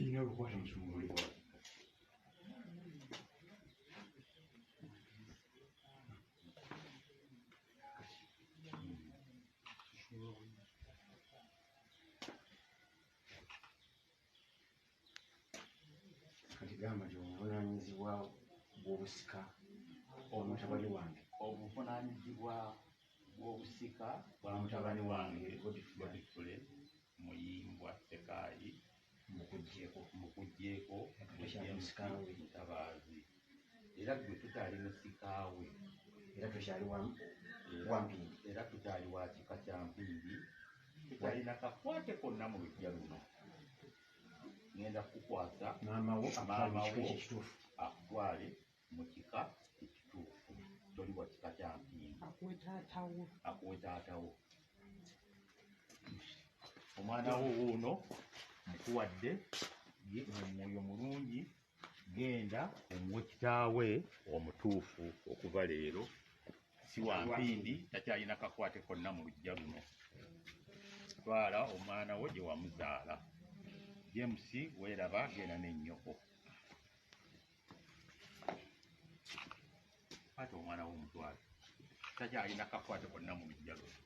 Ina olukwata musumuli kwa. Kati gamba nti obuvunaanyizibwa bw'obusika omutabani wange. Obuvunaanyizibwa bw'obusika bwa mutabani wange Godfrey Muyimbwa Sekaayi mukuggyeko Mutabaazi. Era gwe tukyali musikaawe. Era tukyali wa Mpindi. Era tukyali wa kika kya Mpindi. Tukyalina kakwate konna mu luggya luno. Ngenda kukwasa maama wo akutwale mu kika ekituufu. Toli wa kika kya Mpindi. Akuwe taatawo. Omwana wo wuuno mukuwadde omwoyo mulungi, genda omuwe kitaawe omutuufu okuva leero. Si wa Mpindi, takyalina kakwate konna mu luggya luno. Twala omwana wo gye wamuzaala. James weeraba, genda ne nnyoko. Ate omwana wo omutwale, takyalina kakwate konna mu luggya luno.